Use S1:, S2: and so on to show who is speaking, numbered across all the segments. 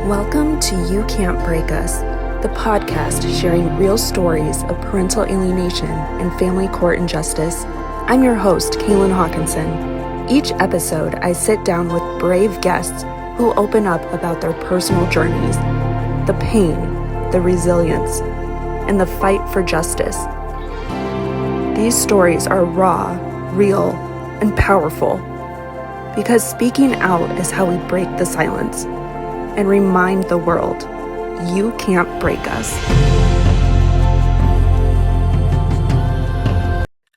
S1: Welcome to You Can't Break Us, the podcast sharing real stories of parental alienation and family court injustice. I'm your host, Kaylin Hawkinson. Each episode, I sit down with brave guests who open up about their personal journeys, the pain, the resilience, and the fight for justice. These stories are raw, real, and powerful because speaking out is how we break the silence and remind the world, you can't break us.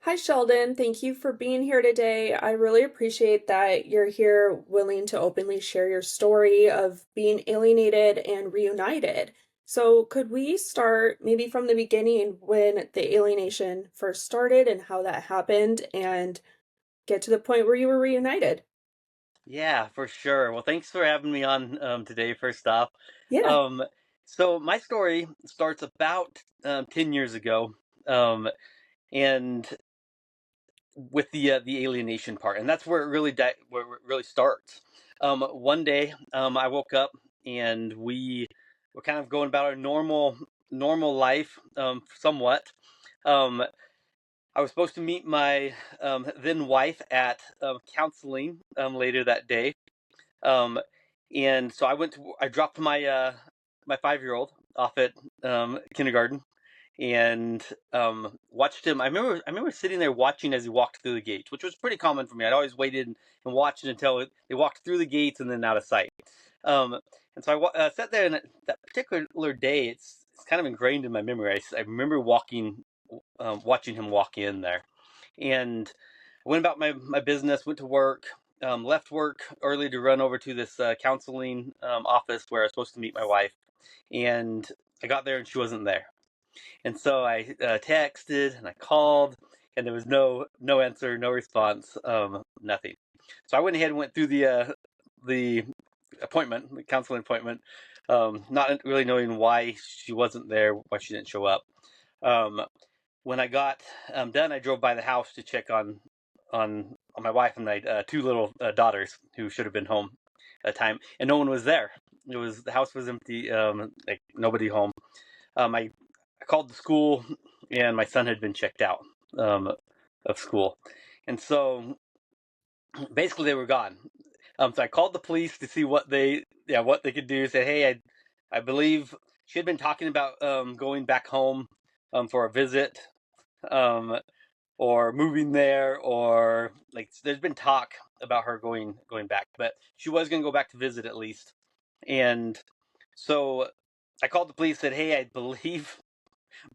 S1: Hi, Sheldon. Thank you for being here today. I really appreciate that you're here willing to openly share your story of being alienated and reunited. So could we start maybe from the beginning when the alienation first started and how that happened and get to the point where you were reunited?
S2: Yeah, for sure. Well, thanks for having me on today, first off.
S1: Yeah.
S2: So my story starts about 10 years ago, and with the alienation part, and that's where it really starts. One day, I woke up and we were kind of going about our normal life, somewhat. Um, I was supposed to meet my then wife at counseling later that day. Um, and so I dropped my 5-year-old off at kindergarten and watched him. I remember sitting there watching as he walked through the gates, which was pretty common for me. I'd always waited and watched until they walked through the gates and then out of sight. Um, and so I sat there, and that particular day, it's kind of ingrained in my memory. I remember watching him walk in there, and I went about my business, went to work, left work early to run over to this counseling office where I was supposed to meet my wife. And I got there and she wasn't there. And so I texted and I called, and there was no answer, no response, nothing. So I went ahead and went through the appointment, the counseling appointment, not really knowing why she wasn't there, why she didn't show up. Um, when I got done, I drove by the house to check on my wife and my two little daughters who should have been home at the time, and no one was there. The house was empty, like nobody home. I called the school, and my son had been checked out um, of school, and so basically they were gone. So I called the police to see what they could do. Said, hey, I believe she had been talking about going back home for a visit. Um, or moving there, or like there's been talk about her going back, but she was going to go back to visit at least. And so I called the police, said, hey, I believe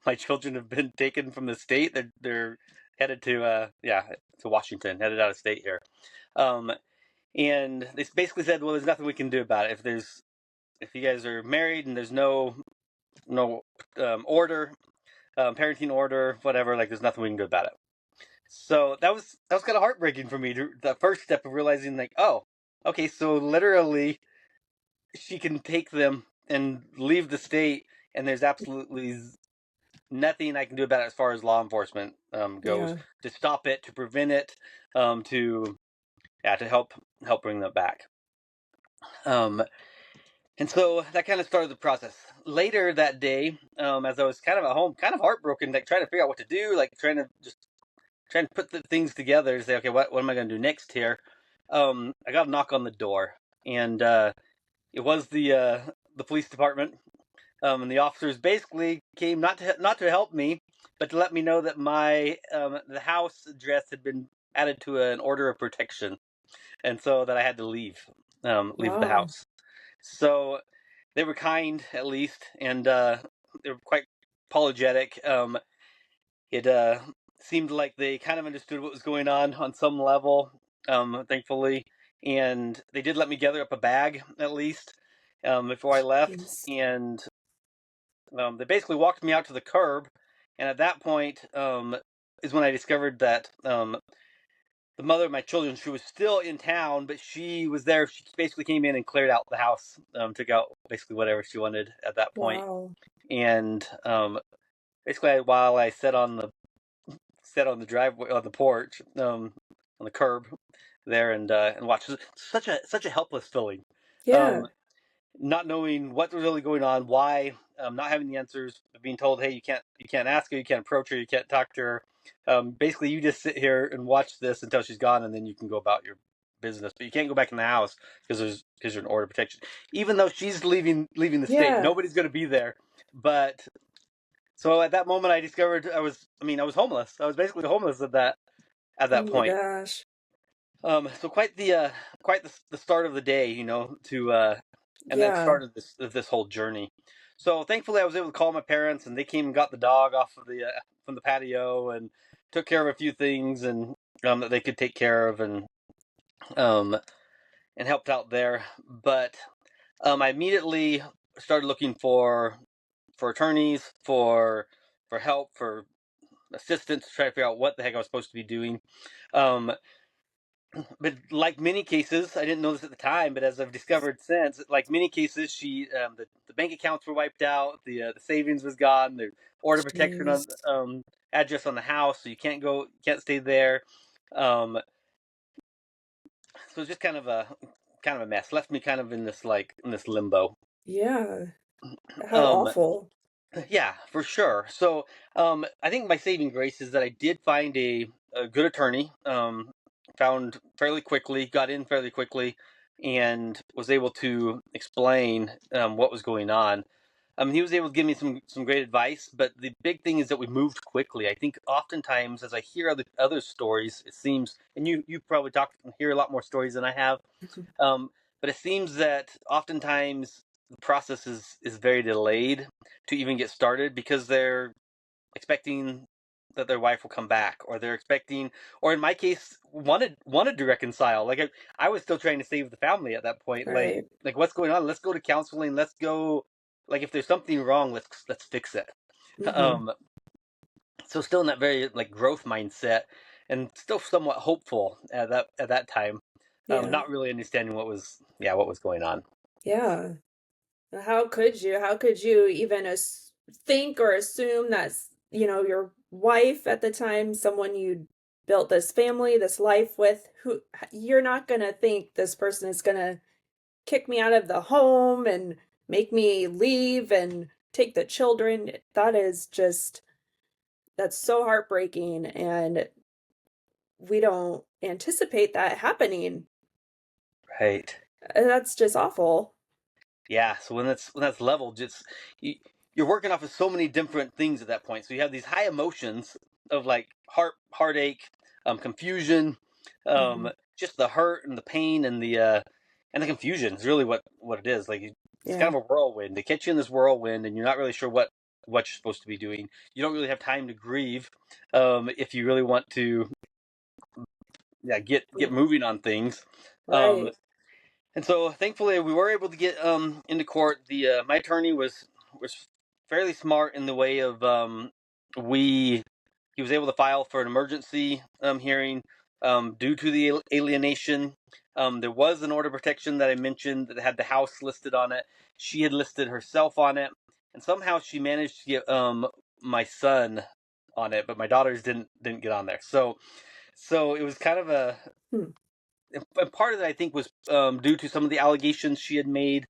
S2: my children have been taken from the state. They're headed to Washington, headed out of state here. um and they basically said, well, there's nothing we can do about it. If you guys are married and there's no order, parenting order, whatever, like there's nothing we can do about it. So that was kind of heartbreaking for me. The first step of realizing, like, oh, okay, so literally she can take them and leave the state, and there's absolutely nothing I can do about it as far as law enforcement goes,
S1: Yeah.
S2: to stop it, to prevent it, to to help bring them back. Um, and so that kind of started the process. Later that day, as I was kind of at home, kind of heartbroken, like trying to figure out what to do, like trying to put the things together to say, okay, what am I going to do next here? I got a knock on the door, and it was the police department, and the officers basically came not to help me, but to let me know that my the house address had been added to an order of protection, and so that I had to leave the
S1: Wow.
S2: house. So they were kind, at least, and they were quite apologetic. It seemed like they kind of understood what was going on some level, thankfully, and they did let me gather up a bag at least before I left,
S1: Jeez.
S2: and they basically walked me out to the curb, and at that point is when I discovered that the mother of my children, she was still in town, but she was there. She basically came in and cleared out the house, took out basically whatever she wanted at that point,
S1: Wow.
S2: and basically while I sat on the driveway, on the porch, on the curb there, and watched. Such a helpless feeling.
S1: Yeah.
S2: Um, not knowing what's really going on, why, not having the answers, being told, hey, you can't ask her, you can't approach her, you can't talk to her. Basically, you just sit here and watch this until she's gone, and then you can go about your business. But you can't go back in the house because you're in order of protection. Even though she's leaving the state,
S1: Yeah.
S2: nobody's going to be there. But so at that moment, I discovered I was homeless. I was basically homeless at
S1: Oh
S2: that
S1: my
S2: point.
S1: gosh.
S2: So quite the start of the day, and then
S1: Yeah.
S2: started this whole journey. So thankfully, I was able to call my parents, and they came and got the dog off of the from the patio and took care of a few things and that they could take care of um, and helped out there. But I immediately started looking for attorneys, for help, for assistance to try to figure out what the heck I was supposed to be doing. Um, but like many cases, I didn't know this at the time, but as I've discovered since, like many cases, the bank accounts were wiped out, the savings was gone, the order of protection on
S1: Jeez.
S2: address on the house, so you can't stay there. Um, so it's just kind of a mess. Left me kind of in this limbo.
S1: Yeah. How
S2: Um,
S1: awful.
S2: Yeah, for sure. So, I think my saving grace is that I did find a good attorney. Found fairly quickly, got in fairly quickly, and was able to explain what was going on. He was able to give me some great advice, but the big thing is that we moved quickly. I think oftentimes, as I hear other stories, it seems, and you probably hear a lot more stories than I have. Um, but it seems that oftentimes the process is very delayed to even get started because they're expecting that their wife will come back, or they're expecting, or in my case, wanted to reconcile. Like I was still trying to save the family at that point.
S1: Right.
S2: Like what's going on? Let's go to counseling. Let's go. Like if there's something wrong, let's fix it.
S1: Mm-hmm.
S2: Um, so still in that very like growth mindset, and still somewhat hopeful at that time.
S1: Yeah.
S2: Not really understanding what was going on.
S1: Yeah. How could you? How could you even think or assume that's, your wife at the time, someone you built this family, this life with, who you're not going to think this person is going to kick me out of the home and make me leave and take the children. That's so heartbreaking. And we don't anticipate that happening.
S2: Right.
S1: That's just awful.
S2: Yeah. So when that's leveled, just you, you're working off of so many different things at that point. So you have these high emotions of like heartache, confusion,
S1: Hmm.
S2: just the hurt and the pain and the confusion is really what it is. Like it's
S1: Yeah.
S2: kind of a whirlwind. They catch you in this whirlwind, and you're not really sure what you're supposed to be doing. You don't really have time to grieve, if you really want to, yeah, get moving on things. Um,
S1: Right.
S2: And so, thankfully, we were able to get into court. The My attorney was fairly smart in the way of we he was able to file for an emergency hearing due to the alienation. There was an order of protection that I mentioned that had the house listed on it. She had listed herself on it, and somehow she managed to get my son on it, but my daughters didn't get on there. So it was kind of a
S1: Hmm.
S2: and part of that I think was due to some of the allegations she had made,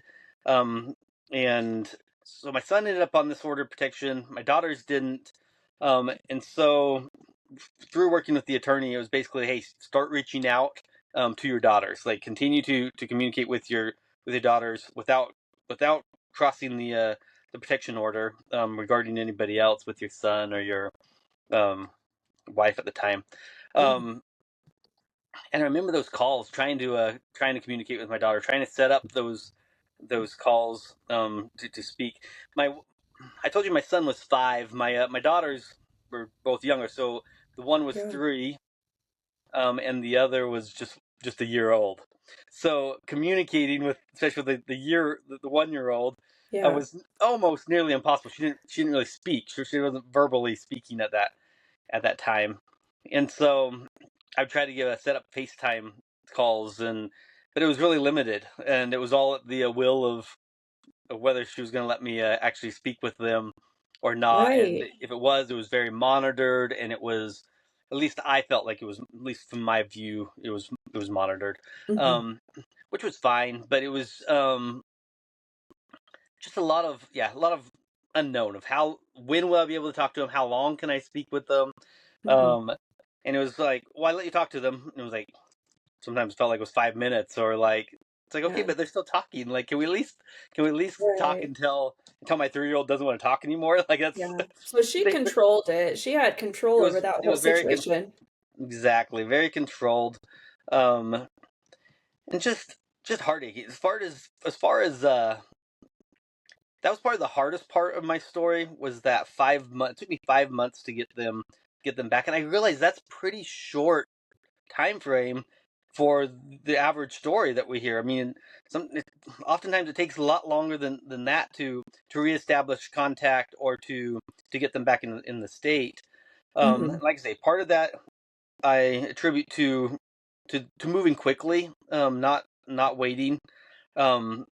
S2: and so my son ended up on this order of protection. My daughters didn't, and so through working with the attorney, it was basically, hey, start reaching out to your daughters, like continue to communicate with your daughters without crossing the protection order regarding anybody else with your son or your um, wife at the time.
S1: Hmm.
S2: Um, and I remember those calls, trying to communicate with my daughter, trying to set up those calls to speak. My I told you my son was 5. My daughters were both younger, so the one was
S1: Yeah.
S2: 3, and the other was just a year old. So communicating with, especially with the 1 year old,
S1: Yeah.
S2: was almost nearly impossible. She didn't really speak. She wasn't verbally speaking at that time, and so I've tried to set up FaceTime calls, but it was really limited, and it was all at the will of whether she was going to let me actually speak with them or not. And
S1: Right.
S2: if it was very monitored, and it was, at least I felt like it was, at least from my view, it was monitored,
S1: Hmm.
S2: um, which was fine, but it was. just a lot of unknown of when will I be able to talk to them? How long can I speak with them?
S1: Hmm.
S2: Um, and it was like, well, I let you talk to them. And it was like sometimes it felt like it was 5 minutes, or like it's like okay,
S1: Yeah.
S2: but they're still talking. Like, can we at least talk
S1: Right.
S2: until my 3-year-old doesn't want to talk anymore? Like that's
S1: Yeah. So she
S2: they,
S1: controlled it. She had control over that
S2: it
S1: whole
S2: was
S1: situation.
S2: exactly very controlled, um, and just heartache. As far as that was probably the hardest part of my story was that 5 months. It took me 5 months to get them back, and I realized that's pretty short time frame for the average story that we hear. I mean, oftentimes it takes a lot longer than that to reestablish contact or to get them back in the state.
S1: Hmm.
S2: Like I say, part of that I attribute to moving quickly, not waiting. Um,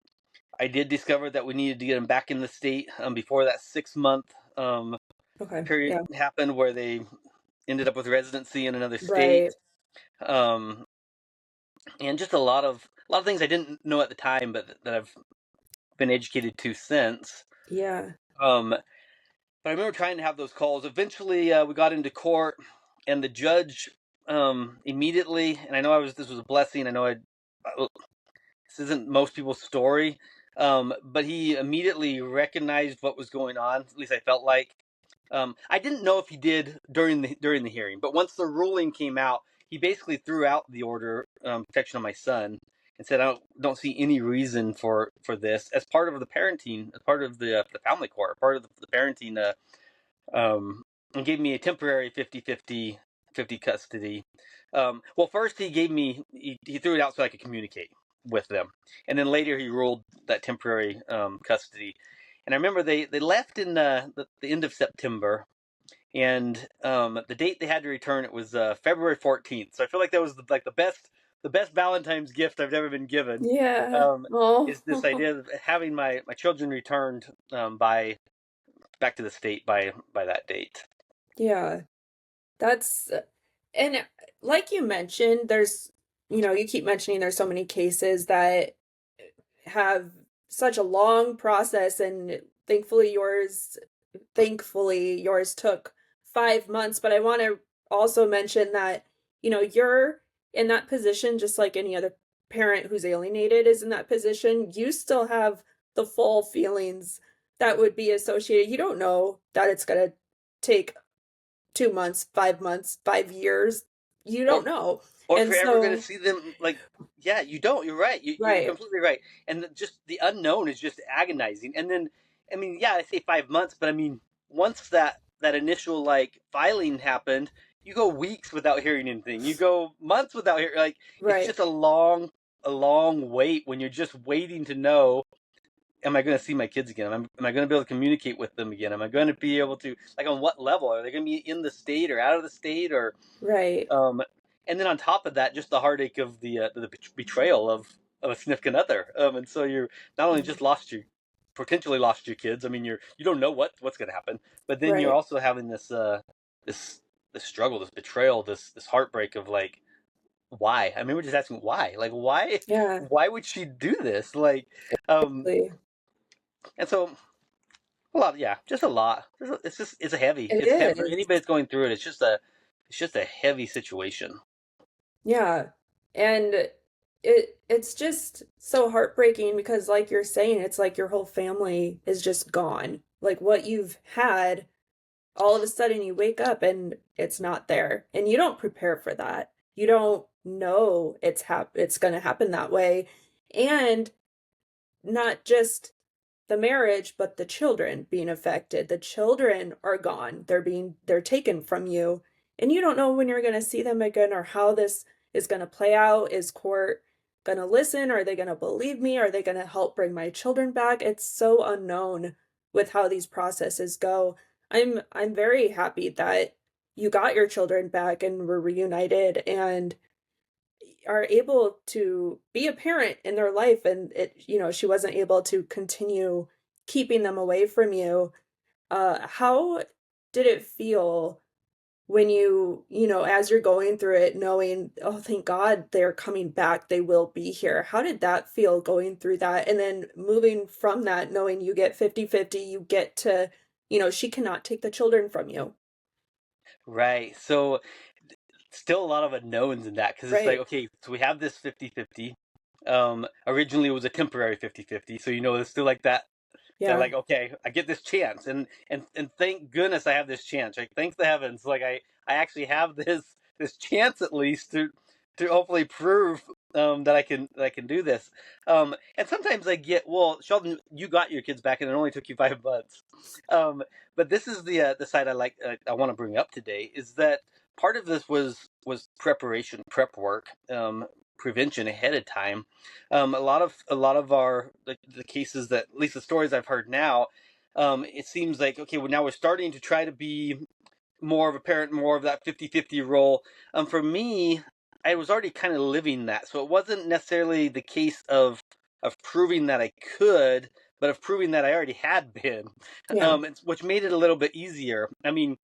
S2: I did discover that we needed to get them back in the state before that 6 month
S1: Okay.
S2: period
S1: Yeah.
S2: happened, where they ended up with residency in another state.
S1: Right.
S2: Um, and just a lot of things I didn't know at the time, but that I've been educated to since.
S1: Yeah.
S2: Um, but I remember trying to have those calls. Eventually, we got into court, and the judge immediately. And I know this was a blessing. I know this isn't most people's story, but he immediately recognized what was going on. At least I felt like. I didn't know if he did during the hearing, but once the ruling came out, he basically threw out the order protection of my son and said, "I don't see any reason for this as part of the parenting, as part of the family court, part of the parenting." And gave me a temporary 50 custody. Well, first he threw it out so I could communicate with them, and then later he ruled that temporary custody. And I remember they left in the end of September, and the date they had to return, it was February 14th. So I feel like that was the best Valentine's gift I've ever been given.
S1: Yeah.
S2: Um,
S1: Oh.
S2: is this idea of having my children returned by back to the state by that date.
S1: Yeah. That's and like you mentioned, you keep mentioning there's so many cases that have such a long process, and thankfully yours took 5 months. But I want to also mention that, you're in that position just like any other parent who's alienated is in that position. You still have the full feelings that would be associated. You don't know that it's going to take 2 months, 5 months, 5 years. You
S2: Or
S1: don't know.
S2: or if
S1: And
S2: you're ever going to
S1: so,
S2: see them, like, yeah, you don't. You're right. You're
S1: right,
S2: completely right. And just the unknown is just agonizing. And then, I mean, yeah, I say 5 months, but I mean, once that initial like filing happened, you go weeks without hearing anything. You go months without hearing. Like, it's
S1: right,
S2: just a long wait when you're just waiting to know. Am I going to see my kids again? Am I going to be able to communicate with them again? Am I going to be able to, like, on what level? Are they going to be in the state or out of the state? Or
S1: right,
S2: um, and then on top of that, just the heartache of the betrayal of a significant other. And so you're not only just potentially lost your kids. I mean, you don't know what's going to happen, but then you're
S1: right.
S2: also having this this struggle, this betrayal, this heartbreak of like, why? I mean, we're just asking why. Like,
S1: Yeah,
S2: why would she do this? Like, um,
S1: exactly.
S2: and so a lot, yeah, just a lot.
S1: It
S2: It's heavy for
S1: is.
S2: anybody that's going through it. It's just a heavy situation.
S1: Yeah. And it's just so heartbreaking because like you're saying, it's like your whole family is just gone. Like what you've had, all of a sudden you wake up and it's not there. And you don't prepare for that. You don't know it's going to happen that way. And not just the marriage, but the children being affected. The children are gone. They're taken from you. And you don't know when you're going to see them again or how this is going to play out. Is court going to listen? Are they going to believe me? Are they going to help bring my children back? It's so unknown with how these processes go. I'm very happy that you got your children back and were reunited and are able to be a parent in their life, and she wasn't able to continue keeping them away from you. How did it feel when as you're going through it, knowing, oh, thank God they're coming back, they will be here. How did that feel going through that? And then moving from that, knowing you get 50-50, you get to, she cannot take the children from you.
S2: Right. So still a lot of unknowns in that because it's like,
S1: Right.
S2: okay, so we have this 50-50. Originally it was a temporary 50-50, so it's still like that
S1: Yeah.
S2: like, okay, I get this chance, and thank goodness I have this chance. Like, thanks to heavens, like I actually have this chance at least to hopefully prove that I can do this. And sometimes I get, well, Sheldon, you got your kids back and it only took you 5 months. Um, but this is the side I want to bring up today, is that part of this was preparation, prep work, prevention ahead of time. A lot of our the cases that, at least the stories I've heard now, it seems like, okay, well, now we're starting to try to be more of a parent, more of that 50-50 role. For me, I was already kind of living that, so it wasn't necessarily the case of proving that I could, but of proving that I already had been,
S1: Yeah.
S2: which made it a little bit easier. I mean,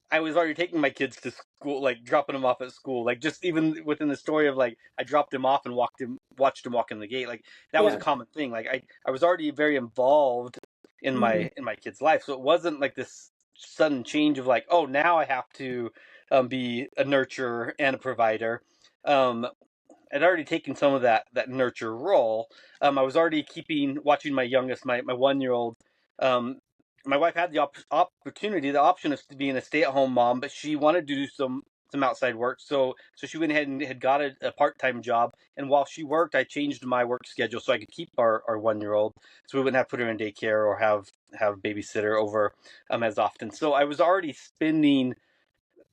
S2: I was already taking my kids to school, like dropping them off at school. Like, just even within the story of, like, I dropped him off and watched him walk in the gate. Like, that was a
S1: Yeah.
S2: common thing. Like, I was already very involved in
S1: Hmm.
S2: my kid's life, so it wasn't like this sudden change of like, oh, now I have to be a nurturer and a provider. Um, I'd already taken some of that nurture role. I was already watching my youngest, my 1 year old. Um, my wife had the opportunity, the option of being a stay at home mom, but she wanted to do some outside work. So she went ahead and had got a part-time job. And while she worked, I changed my work schedule so I could keep our 1 year old, so we wouldn't have to put her in daycare or have babysitter over as often. So I was already spending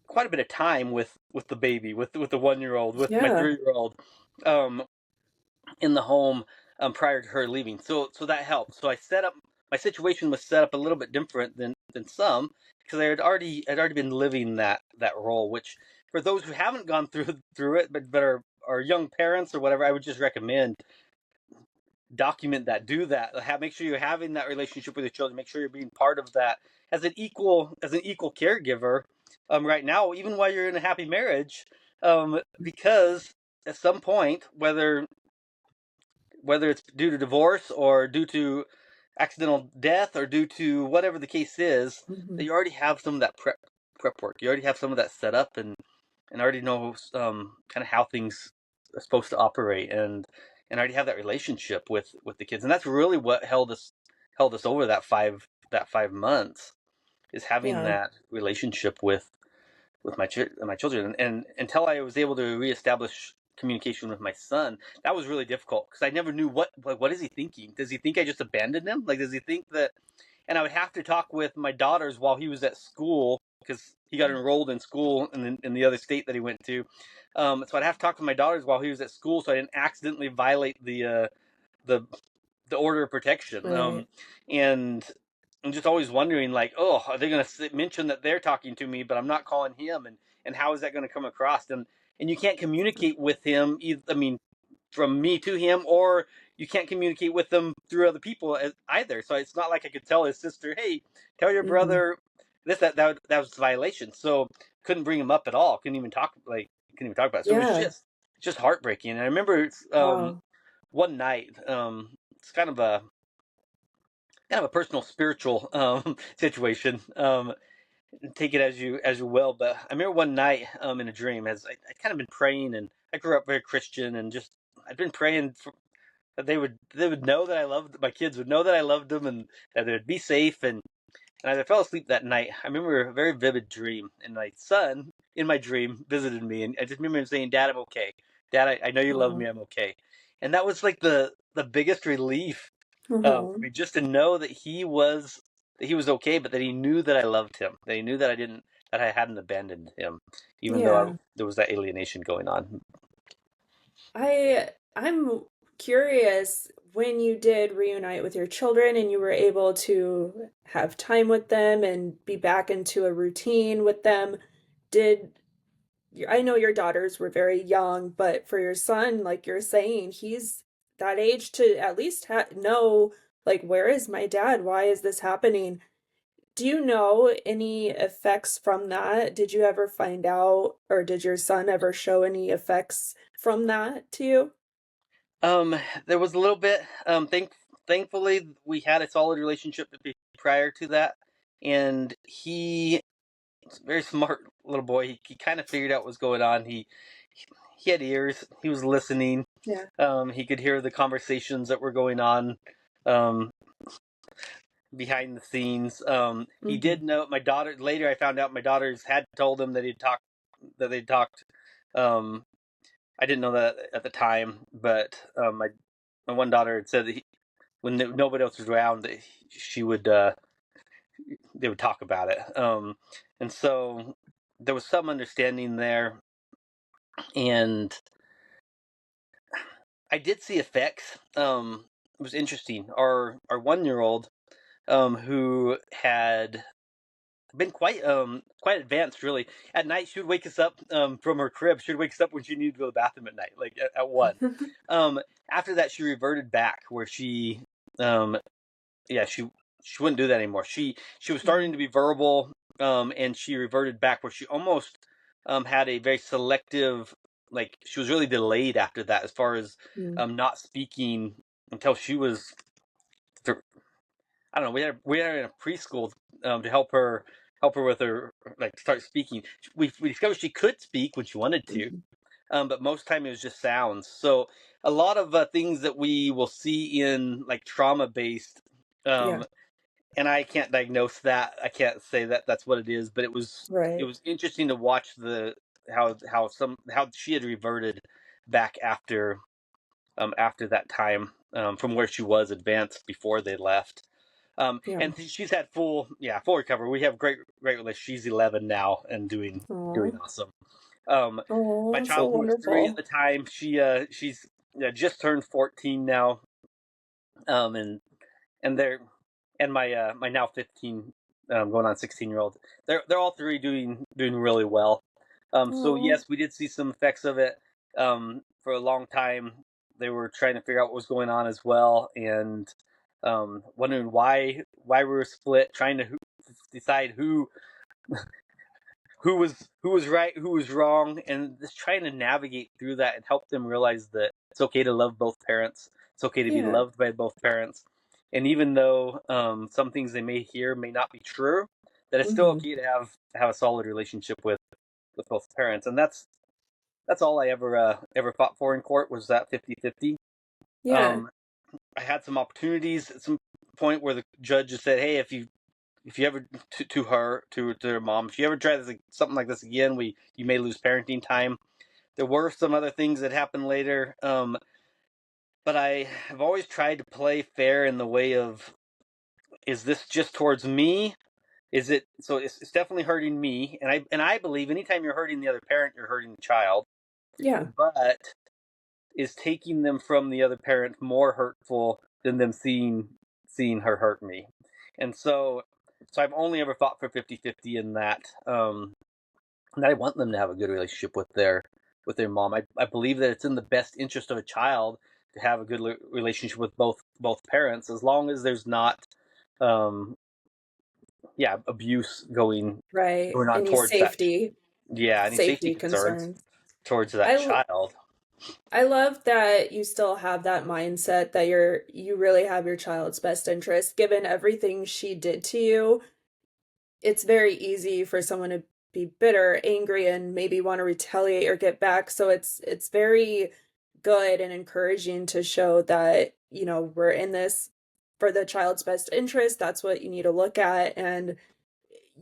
S2: quite a bit of time with the baby, with the 1 year old, with my
S1: Yeah.
S2: 3 year old, um, in the home, prior to her leaving. So that helped. So I set up my situation was set up a little bit different than some, because I'd already been living that role. Which, for those who haven't gone through it, but are young parents or whatever, I would just recommend document that, do that, make sure you're having that relationship with your children, make sure you're being part of that as an equal caregiver, right now, even while you're in a happy marriage, because at some point, whether it's due to divorce or due to accidental death or due to whatever the case is, that
S1: Hmm.
S2: you already have some of that prep work, you already have some of that set up, and already know, kind of how things are supposed to operate, and already have that relationship with the kids. And that's really what held us over that 5 months, is having
S1: Yeah.
S2: that relationship with my children. And until I was able to reestablish communication with my son, that was really difficult, because I never knew what is he thinking. Does he think I just abandoned him? Like, does he think that? And I would have to talk with my daughters while he was at school, because he got enrolled in school in the other state that he went to. So I'd have to talk with my daughters while he was at school, so I didn't accidentally violate the the order of protection.
S1: Right.
S2: And I'm just always wondering, like, oh, are they going to mention that they're talking to me, but I'm not calling him, and how is that going to come across? And you can't communicate with him. I mean, from me to him, or you can't communicate with them through other people either. So it's not like I could tell his sister, "Hey, tell your
S1: Hmm.
S2: brother this, that was a violation." So couldn't bring him up at all. Couldn't even talk about it. So it was
S1: Yeah.
S2: just heartbreaking. And I remember,
S1: Wow.
S2: one night, it's kind of a personal spiritual situation. Take it as you will. But I remember one night, in a dream, as I'd kind of been praying, and I grew up very Christian, and just I'd been praying that they would know that I loved my kids, would know that I loved them, and that they'd be safe. And as I fell asleep that night, I remember a very vivid dream, and my son in my dream visited me, and I just remember him saying, "Dad, I'm okay. Dad, I know you love
S1: Wow.
S2: me. I'm okay." And that was like the biggest relief, for
S1: Uh-huh.
S2: me, just to know that he was okay, but that he knew that I loved him, that he knew that I hadn't abandoned him, even though
S1: Yeah.
S2: there was that alienation going on.
S1: I'm curious, when you did reunite with your children and you were able to have time with them and be back into a routine with them, did I know your daughters were very young, but for your son, like you're saying, he's that age to at least know, like, where is my dad? Why is this happening? Do you know any effects from that? Did you ever find out, or did your son ever show any effects from that to you?
S2: Um, there was a little bit. Thankfully, we had a solid relationship prior to that, and he was a very smart little boy. He kind of figured out what was going on. He had ears. He was listening.
S1: Yeah.
S2: He could hear the conversations that were going on um, behind the scenes. He
S1: Mm-hmm.
S2: did know my daughter. Later, I found out my daughters had told him that they'd talked. Um, I didn't know that at the time, but my one daughter had said that when nobody else was around, that she would they would talk about it. And so there was some understanding there, and I did see effects. It was interesting. Our 1 year old, who had been quite advanced, really. At night, she would wake us up from her crib. She would wake us up when she needed to go to the bathroom at night, like at 1. Um, After that, she reverted back where um, yeah, she wouldn't do that anymore. She was starting
S1: Mhm.
S2: to be verbal, and she reverted back where she almost had a very selective, like she was really delayed after that as far as
S1: Mm.
S2: not speaking until she was I don't know. We had her in a preschool to help her with her like start speaking. We discovered she could speak when she wanted to,
S1: Mhm.
S2: but most time it was just sounds. So a lot of things that we will see in like trauma based,
S1: Yeah.
S2: um, and I can't diagnose that. I can't say that that's what it is, but it
S1: Right.
S2: was interesting to watch the how she had reverted back after that time from where she was advanced before they left.
S1: Yeah.
S2: And she's had full recovery. We have great relationship. She's 11 now and doing
S1: Oh.
S2: awesome. Um,
S1: Oh,
S2: my
S1: that's so
S2: child who was 3 at
S1: wonderful.
S2: the time, she's just turned 14 now. And they're and my now 15 going on 16-year-old. They're all three doing really well. So
S1: Oh.
S2: yes, we did see some effects of it. For a long time, they were trying to figure out what was going on as well, and wondering why we were split, trying to decide who was right, who was wrong, and just trying to navigate through that and help them realize that it's okay to love both parents. It's okay to be
S1: Yeah.
S2: loved by both parents, and even though some things they may hear may not be true, that it's still
S1: Hmm.
S2: okay to have a solid relationship with both parents, and that's all I ever fought for in court was that 50-50.
S1: Yeah.
S2: Um, I had some opportunities at some point where the judge just said, "Hey, if you ever to her to her mom, if you ever try something like this again, we you may lose parenting time." There were some other things that happened later, but I have always tried to play fair in the way of, is this just towards me? Is it so? It's definitely hurting me, and I believe anytime you're hurting the other parent, you're hurting the child.
S1: Yeah.
S2: But is taking them from the other parent more hurtful than them seeing her hurt me? And so I've only ever fought for 50-50 in that. And I want them to have a good relationship with their mom. I believe that it's in the best interest of a child to have a good relationship with both parents, as long as there's not um abuse
S1: Right.
S2: going on
S1: Any
S2: towards that.
S1: safety,
S2: Yeah, any safety
S1: safety
S2: concerns
S1: concerns.
S2: towards that
S1: I l-
S2: child.
S1: I love that you still have that mindset that you really have your child's best interest given everything she did to you. It's very easy for someone to be bitter, angry, and maybe want to retaliate or get back. So it's very good and encouraging to show that, we're in this for the child's best interest. That's what you need to look at. And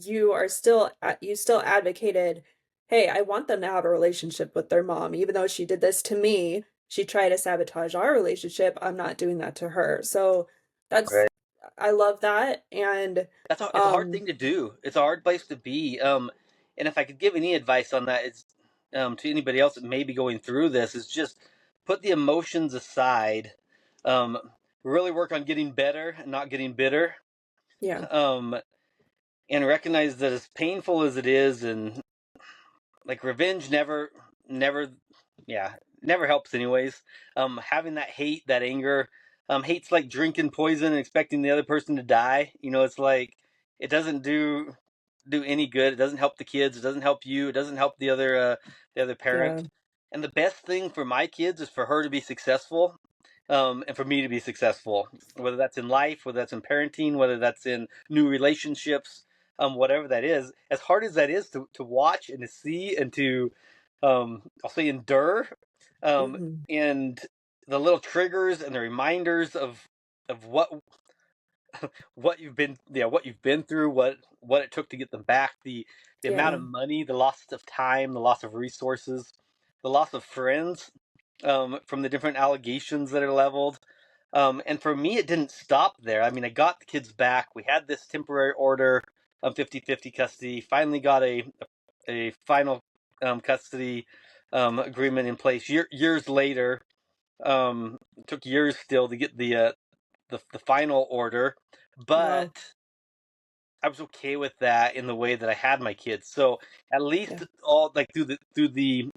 S1: you still advocated, hey, I want them to have a relationship with their mom. Even though she did this to me, she tried to sabotage our relationship. I'm not doing that to her. So that's
S2: Right.
S1: I love that. And
S2: It's a hard
S1: um
S2: thing to do. It's a hard place to be. And if I could give any advice on that, it's to anybody else that may be going through this, is just put the emotions aside. Um, really work on getting better and not getting bitter.
S1: yeah.
S2: Um, and recognize that as painful as it is, and like revenge never yeah never helps anyways. Having that hate, that anger, hate's like drinking poison and expecting the other person to die. It's like it doesn't do any good. It doesn't help the kids. It doesn't help you. It doesn't help the other
S1: Yeah.
S2: parent. And the best thing for my kids is for her to be successful, and for me to be successful. Whether that's in life, whether that's in parenting, whether that's in new relationships, whatever that is. As hard as that is to watch and to see and to, I'll say, endure, um,
S1: Hmm.
S2: and the little triggers and the reminders of what you've been through, what it took to get them back, the amount
S1: Yeah.
S2: of money, the loss of time, the loss of resources, the loss of friends, from the different allegations that are leveled. And for me, it didn't stop there. I mean, I got the kids back. We had this temporary order of 50-50 custody. Finally got a final custody agreement in place. Years later, it took years still to get the final order,
S1: Wow.
S2: but I was okay with that in the way that I had my kids. So at
S1: Yeah.
S2: least all like through the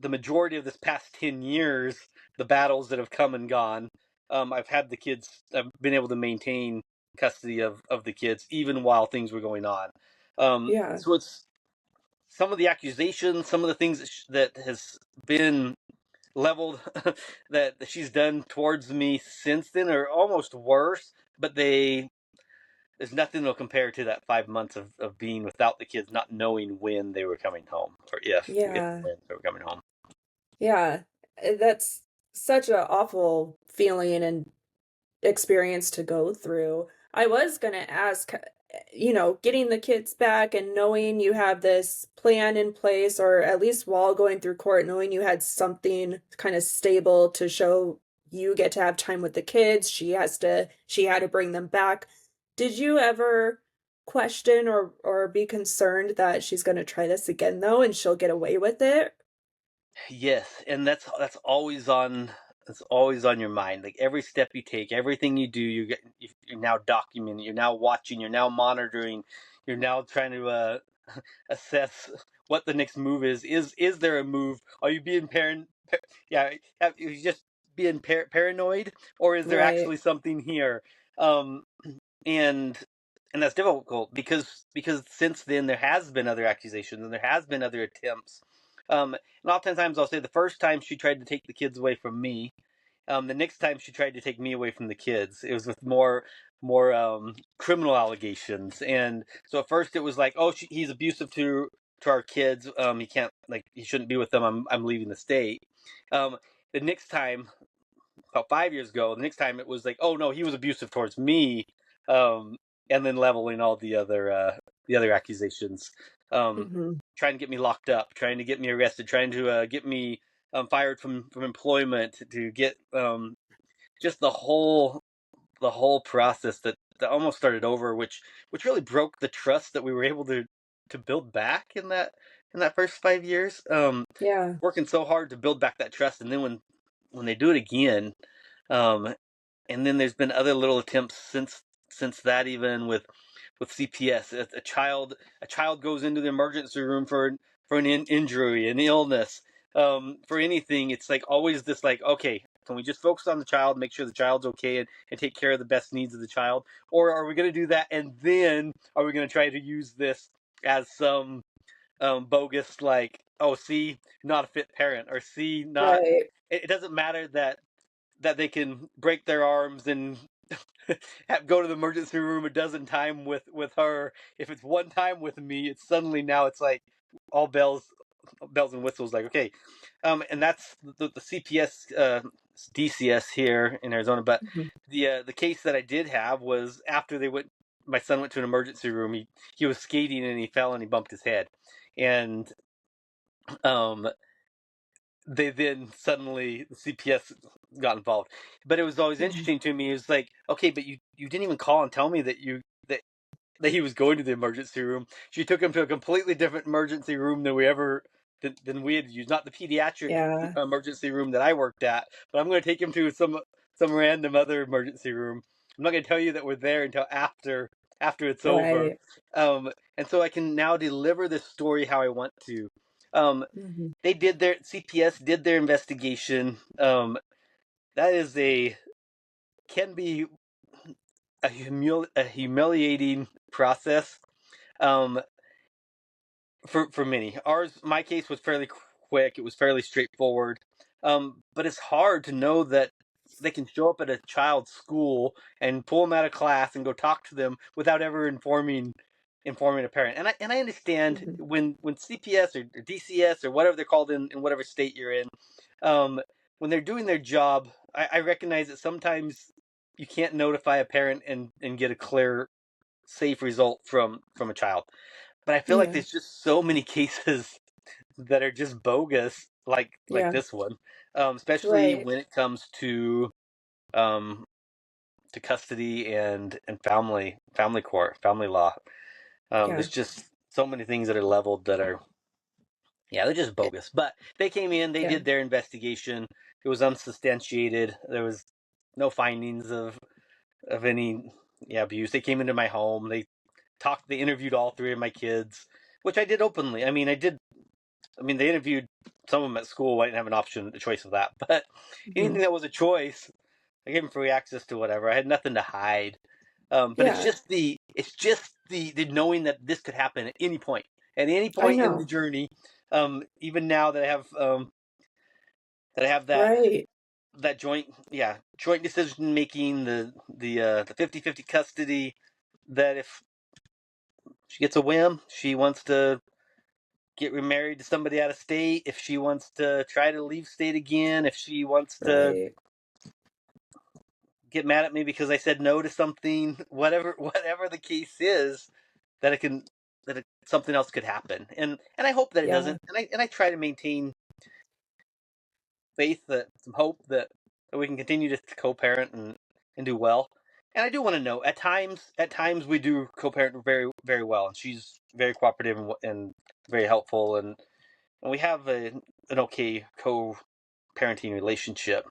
S2: majority of this past 10 years, the battles that have come and gone, I've had the kids. I've been able to maintain custody of the kids even while things were going on.
S1: Yeah.
S2: So it's some of the accusations, some of the things that has been leveled that she's done towards me since then are almost worse, but there's nothing that'll compare to that 5 months of being without the kids, not knowing when they were coming home, or if and
S1: Yeah.
S2: when they were coming home.
S1: Yeah. That's such an awful feeling and experience to go through. I was gonna ask, getting the kids back and knowing you have this plan in place, or at least while going through court, knowing you had something kind of stable to show you get to have time with the kids, she had to bring them back. Did you ever question or be concerned that she's gonna try this again though and she'll get away with it?
S2: Yes, and that's always on your mind. Like every step you take, everything you do, you're now documenting, you're now watching, you're now monitoring, you're now trying to assess what the next move is. Is there a move? Are you being yeah, you just being paranoid, or is there
S1: Right.
S2: actually something here? Um, and and that's difficult because since then there has been other accusations and there has been other attempts. And oftentimes I'll say the first time she tried to take the kids away from me, the next time she tried to take me away from the kids, it was with more criminal allegations. And so at first it was like, oh, he's abusive to our kids. He can't, like, he shouldn't be with them. I'm leaving the state. Um, the next time, about 5 years ago, the next time it was like, oh no, he was abusive towards me. Um, and then leveling all the other accusations,
S1: Hmm.
S2: trying to get me locked up, trying to get me arrested, trying to get me fired from employment, to get just the whole process that almost started over, which really broke the trust that we were able to build back in that first 5 years.
S1: Yeah.
S2: Working so hard to build back that trust, and then when they do it again, um, and then there's been other little attempts since that, even with CPS. A child goes into the emergency room for an injury, an illness, for anything. It's like always this, like, okay, can we just focus on the child, make sure the child's okay, and take care of the best needs of the child, or are we going to do that and then are we going to try to use this as some bogus, like, oh, see, not a fit parent, or see, not.
S1: Right.
S2: It doesn't matter that they can break their arms and go to the emergency room a dozen times with her. If it's one time with me, it's suddenly, now it's like all bells and whistles. Like, okay, and that's the CPS, DCS here in Arizona. But
S1: Mhm.
S2: the case that I did have was after my son went to an emergency room. He was skating and he fell and he bumped his head, and um they then suddenly, the CPS got involved. But it was always
S1: Mhm.
S2: interesting to me. It was like, okay, but you didn't even call and tell me that he was going to the emergency room. She took him to a completely different emergency room than we had used. Not the pediatric
S1: Yeah.
S2: emergency room that I worked at, but I'm going to take him to some random other emergency room. I'm not going to tell you that we're there until after it's over.
S1: Right.
S2: And so I can now deliver this story how I want to. Um,
S1: Mhm.
S2: they did their CPS did their investigation. That can be a humiliating process. For many. My case was fairly quick. It was fairly straightforward. But it's hard to know that they can show up at a child's school and pull them out of class and go talk to them without ever informing a parent. And I understand
S1: Mm-hmm.
S2: when CPS or DCS or whatever they're called in whatever state you're in, um, when they're doing their job, I recognize that sometimes you can't notify a parent and get a clear, safe result from a child. But I feel like
S1: Yeah.
S2: there's just so many cases that are just bogus, like
S1: Yeah.
S2: this one, especially
S1: Right.
S2: when it comes um, to custody and family court, family law.
S1: Yeah.
S2: There's just so many things that are leveled that are, yeah, they're just
S1: It,
S2: bogus. But they came in, they
S1: yeah.
S2: did their investigation. It was unsubstantiated. There was no findings of any, yeah, abuse. They came into my home. They interviewed all three of my kids, which I did openly. They interviewed some of them at school. I didn't have a choice of that. But
S1: Mm-hmm.
S2: anything that was a choice, I gave them free access to whatever. I had nothing to hide. But
S1: Yeah.
S2: it's just the knowing that this could happen at any
S1: I
S2: point in the
S1: know.
S2: journey. Even now that I have
S1: Right.
S2: that joint decision making, the 50-50 custody. That if she gets a whim, she wants to get remarried to somebody out of state, if she wants to try to leave state again, if she wants to
S1: Right.
S2: get mad at me because I said no to something, whatever the case is, that it can something else could happen, and I hope that it
S1: Yeah.
S2: doesn't, and I try to maintain faith, that some hope that we can continue to co-parent and do well. And I do want to know, at times we do co-parent very very well, and she's very cooperative and very helpful, and we have an okay co-parenting relationship.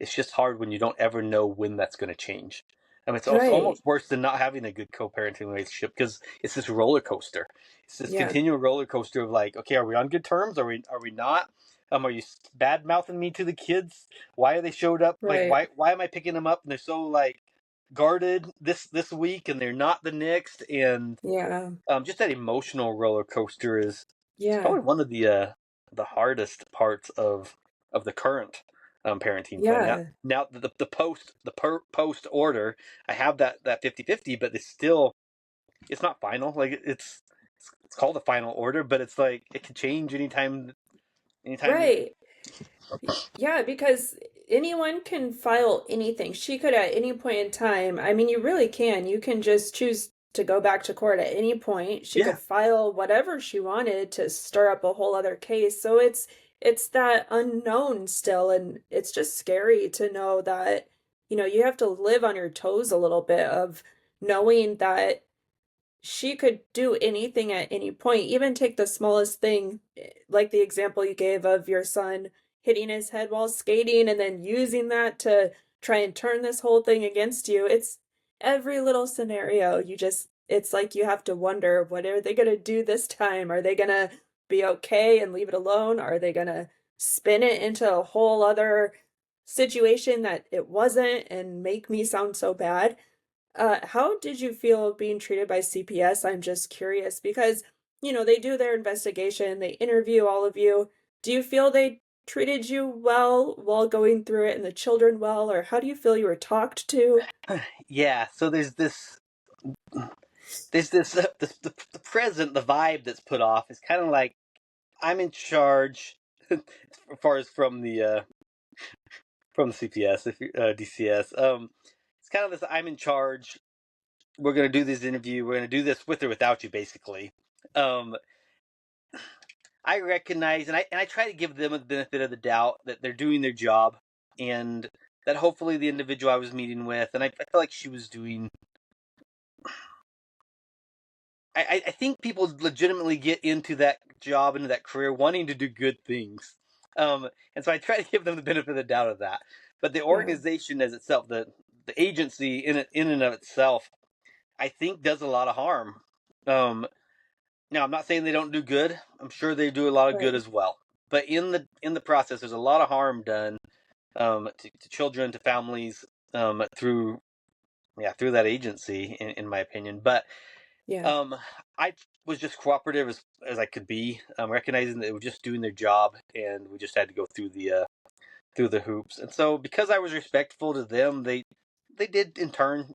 S2: It's just hard when you don't ever know when that's going to change. It's
S1: Right.
S2: almost worse than not having a good co-parenting relationship, because it's this roller coaster. It's this
S1: Yeah.
S2: continual roller coaster of like, okay, are we on good terms? Are we not? Are you bad mouthing me to the kids? Why are they showed up? Like,
S1: Right.
S2: why am I picking them up and they're so like guarded this week and they're not the next? And
S1: Yeah.
S2: just that emotional roller coaster is it's
S1: Yeah.
S2: probably one of the hardest parts of the current parenting plan. Now,
S1: Yeah.
S2: now post order, I have that 50-50, but it's not final. Like it's called a final order, but it's like it can change anytime.
S1: Right. Yeah, because anyone can file anything. She could at any point in time. I mean, you really can. You can just choose to go back to court at any point. She
S2: Yeah,
S1: could file whatever she wanted to stir up a whole other case. So it's that unknown still, and it's just scary to know that, you have to live on your toes a little bit of knowing that she could do anything at any point, even take the smallest thing, like the example you gave of your son hitting his head while skating and then using that to try and turn this whole thing against you. It's every little scenario. It's like you have to wonder, what are they going to do this time? Are they going to be okay and leave it alone? Are they going to spin it into a whole other situation that it wasn't and make me sound so bad? How did you feel being treated by CPS? I'm just curious because, they do their investigation, they interview all of you. Do you feel they treated you well while going through it and the children well, or how do you feel you were talked to?
S2: yeah. So the present, the vibe that's put off is kind of like I'm in charge, as far as from the CPS, if DCS. It's kind of this: I'm in charge. We're going to do this interview. We're going to do this with or without you, basically. Um, I recognize, and I try to give them a benefit of the doubt that they're doing their job, and that hopefully the individual I was meeting with, and I feel like she was doing. I think people legitimately get into that job, into that career, wanting to do good things. And so I try to give them the benefit of the doubt of that. But the
S1: Yeah,
S2: organization as itself, the agency in and of itself, I think does a lot of harm. Um, Now, I'm not saying they don't do good. I'm sure they do a lot of good
S1: right.
S2: as well. But in the process, there's a lot of harm done, to children, to families, through that agency, in my opinion. But
S1: Yeah.
S2: Um, I was just cooperative as I could be, recognizing that they were just doing their job, and we just had to go through the hoops. And so, because I was respectful to them, they did in turn.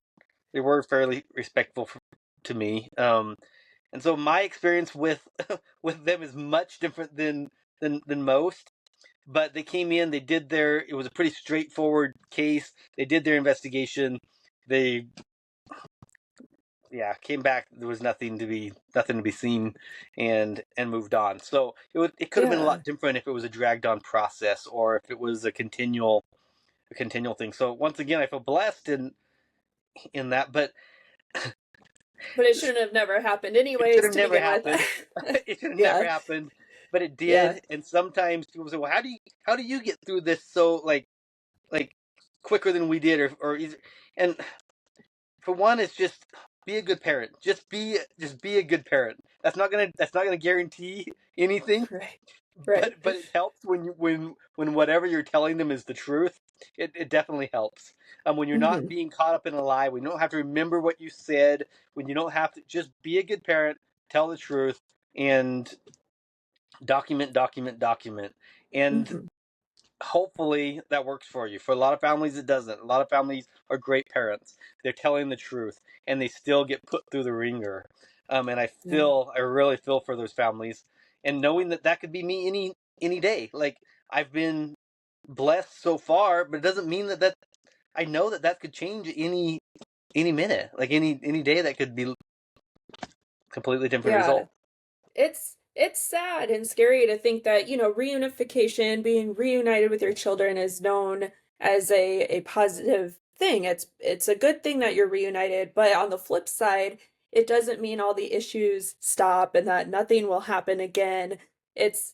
S2: They were fairly respectful to me. And so my experience with with them is much different than most. But they came in, they did their. It was a pretty straightforward case. They did their investigation. They came back. There was nothing to be seen, and moved on. So it could have been a
S1: Yeah.
S2: lot different if it was a dragged on process or if it was a continual thing. So once again, I feel blessed in that, but
S1: But it shouldn't have never happened
S2: it should
S1: anyways
S2: have
S1: to
S2: never
S1: begin with.
S2: happened. It should have never
S1: Yeah.
S2: happened, but it
S1: Yeah.
S2: did. And sometimes people say, "Well, how do you get through this so like quicker than we did, or easy?" And for one, it's just be a good parent. Just be a good parent. That's not gonna guarantee anything,
S1: Right. Right.
S2: but it helps when whatever you're telling them is the truth. It definitely helps. When you're not
S1: Hmm.
S2: being caught up in a lie, when you don't have to remember what you said, when you don't have to just be a good parent, tell the truth, and document, and
S1: Hmm.
S2: hopefully that works for you. For a lot of families, it doesn't. A lot of families are great parents. They're telling the truth, and they still get put through the ringer. And
S1: Yeah.
S2: I really feel for those families, and knowing that that could be me any day. Like I've been blessed so far, but it doesn't mean that I know that that could change any minute. Like any day, that could be completely different
S1: Yeah.
S2: result.
S1: It's sad and scary to think that, reunification, being reunited with your children is known as a positive thing. It's a good thing that you're reunited, but on the flip side, it doesn't mean all the issues stop and that nothing will happen again. It's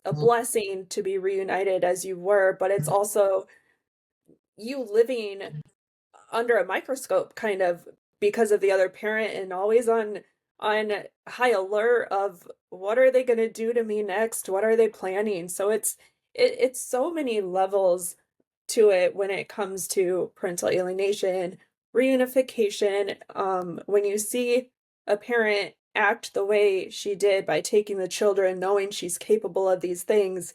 S1: a blessing to be reunited as you were, but it's also you living under a microscope kind of because of the other parent and always on high alert of what are they going to do to me next, what are they planning. So it's so many levels to it when it comes to parental alienation, reunification. When you see a parent act the way she did by taking the children knowing she's capable of these things,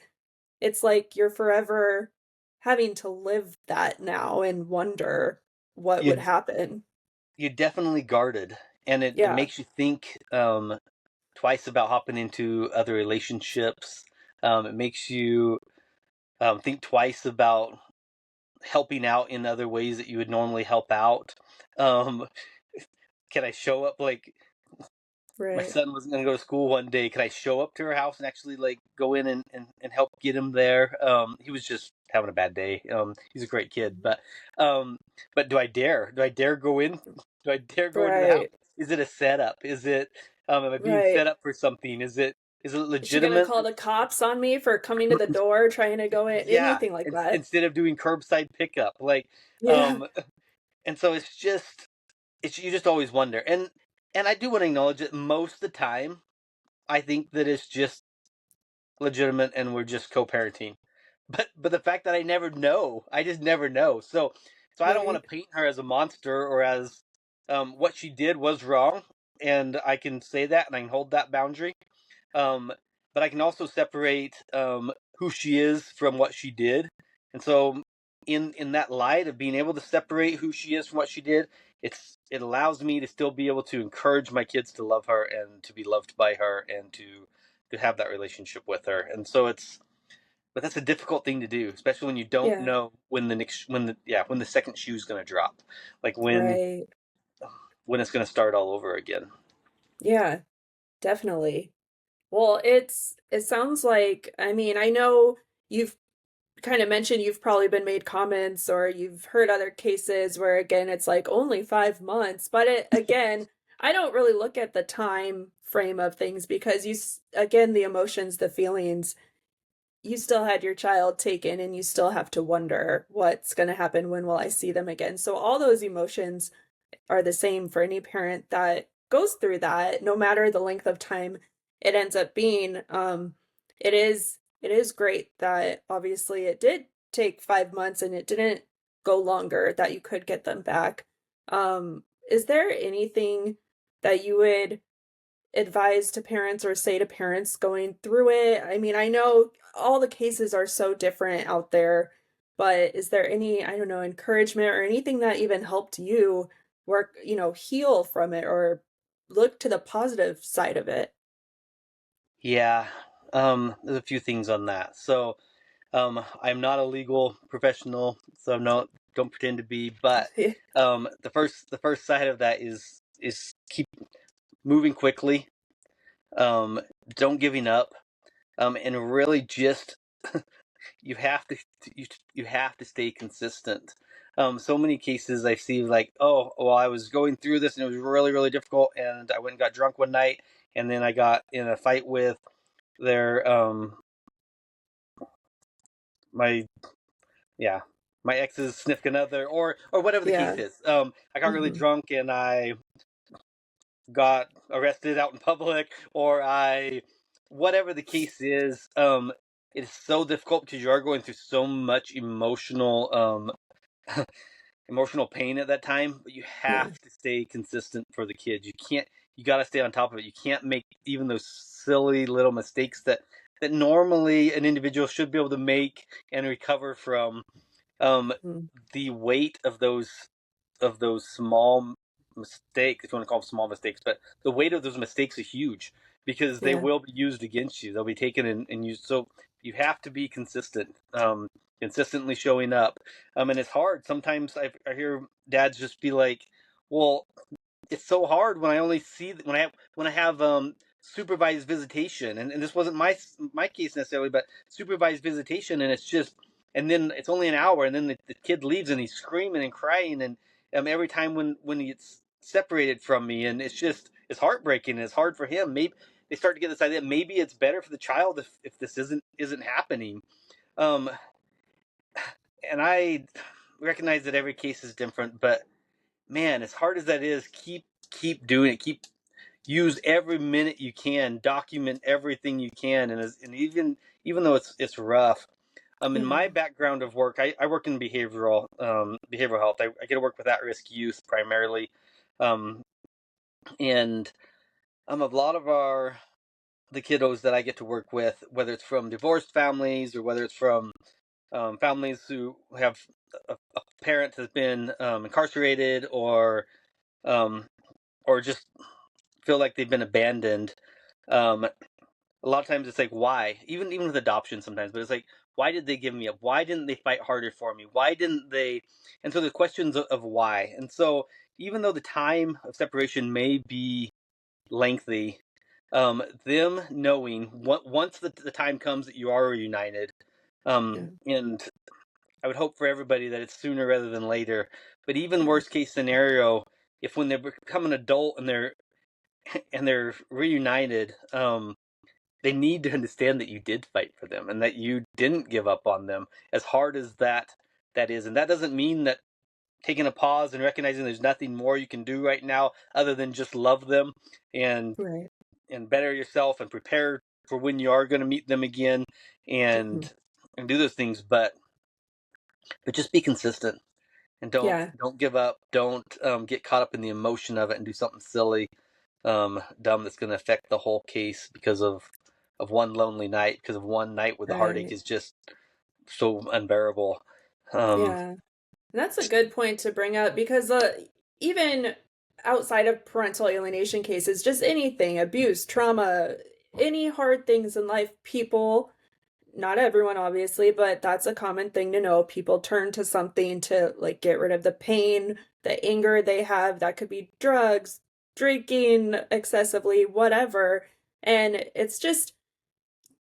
S1: it's like you're forever having to live that now and wonder what would
S2: You
S1: happen.
S2: you're definitely guarded, and it
S1: Yeah,
S2: makes you think twice about hopping into other relationships. It makes you think twice about helping out in other ways that you would normally help out. Um, can I show up like my
S1: right.
S2: son wasn't going to go to school one day? Could I show up to her house and actually like go in and help get him there? He was just having a bad day. He's a great kid, um, but do I dare? Do I dare go in? Do I dare go into the house?
S1: Right,
S2: Is it a setup? Is it am I being
S1: right.
S2: set up for something? Is it
S1: Is she gonna
S2: legitimate?
S1: call the cops on me for coming to the door, trying to go in?
S2: Yeah,
S1: Anything like that.
S2: instead of doing curbside pickup,
S1: Yeah,
S2: um, and so it's you just always wonder, and I do want to acknowledge that most of the time I think that it's just legitimate and we're just co-parenting. But the fact that I just never know. So I don't want
S1: right.
S2: to paint her as a monster or as what she did was wrong, and I can say that and I can hold that boundary. Um, but I can also separate who she is from what she did, and so in that light of being able to separate who she is from what she did, it allows me to still be able to encourage my kids to love her and to be loved by her and to have that relationship with her. And so but that's a difficult thing to do, especially when you don't
S1: Yeah,
S2: know when the second shoe's going to drop, like
S1: right.
S2: when it's going to start all over again.
S1: Yeah, definitely. Well, it sounds like, I mean, I know you've kind of mentioned you've probably been made comments or you've heard other cases where again it's like only 5 months, but again, I don't really look at the time frame of things because again, the emotions, the feelings, you still had your child taken and you still have to wonder what's going to happen, when will I see them again. So all those emotions are the same for any parent that goes through that, no matter the length of time it ends up being. It is great that obviously it did take 5 months and it didn't go longer, that you could get them back. Is there anything that you would advise to parents or say to parents going through it? I mean, I know all the cases are so different out there, but is there any, I don't know, encouragement or anything that even helped you work, heal from it or look to the positive side of it?
S2: Yeah, there's a few things on that. So, I'm not a legal professional, so don't pretend to be. But the first side of that is keep moving quickly. Um, don't giving up. And really just you have to you have to stay consistent. So many cases I see like, oh, well, I was going through this and it was really, really difficult, and I went and got drunk one night, and then I got in a fight with their my yeah my ex's significant other, or whatever the case
S1: Yeah.
S2: is. I got really
S1: Hmm.
S2: drunk and I got arrested out in public, or I whatever the case is. It is so difficult because you are going through so much emotional pain at that time, but you
S1: Yeah.
S2: have to stay consistent for the kids. You got to stay on top of it. You can't make even those silly little mistakes that normally an individual should be able to make and recover from. Um,
S1: Hmm.
S2: the weight of those small mistakes, if you want to call them small mistakes, but the weight of those mistakes is huge because they
S1: Yeah.
S2: will be used against you. They'll be taken and used. So you have to be consistent, consistently showing up. And it's hard. Sometimes I hear dads just be like, well, it's so hard when I only see when I have supervised visitation, and this wasn't my case necessarily, but supervised visitation, and it's just, and then it's only an hour, and then the kid leaves and he's screaming and crying, and every time when he gets separated from me, and it's heartbreaking, and it's hard for him. Maybe they start to get this idea maybe it's better for the child if this isn't happening. um and I recognize that every case is different, but man, as hard as that is, keep doing it. Use every minute you can, document everything you can, and even though it's rough. In
S1: Yeah.
S2: my background of work, I work in behavioral health. I get to work with at-risk youth primarily, um, and a lot of the kiddos that I get to work with, whether it's from divorced families or whether it's from families who have a parent that's been incarcerated, um, or just feel like they've been abandoned. A lot of times it's like, why? Even with adoption sometimes, but it's like, why did they give me up? Why didn't they fight harder for me? Why didn't they? And so the questions of why. And so even though the time of separation may be lengthy, them knowing once the time comes that you are reunited,
S1: Yeah.
S2: and I would hope for everybody that it's sooner rather than later. But even
S1: Yeah.
S2: worst case scenario, if when they become an adult and they're reunited, they need to understand that you did fight for them and that you didn't give up on them, as hard as that is. And that doesn't mean that taking a pause and recognizing there's nothing more you can do right now other than just love them and
S1: Right.
S2: better yourself and prepare for when you are going to meet them again,
S1: Hmm.
S2: and do those things. But just be consistent and
S1: Yeah.
S2: don't give up. Don't get caught up in the emotion of it and do something silly, dumb, that's going to affect the whole case because of one lonely night, because of one night where the heartache
S1: Right.
S2: is just so unbearable. Um,
S1: Yeah. That's a good point to bring up because even outside of parental alienation cases, just anything, abuse, trauma, any hard things in life, people, not everyone obviously, but that's a common thing to know. People turn to something to like get rid of the pain, the anger they have. That could be drugs, drinking excessively, whatever. And it's just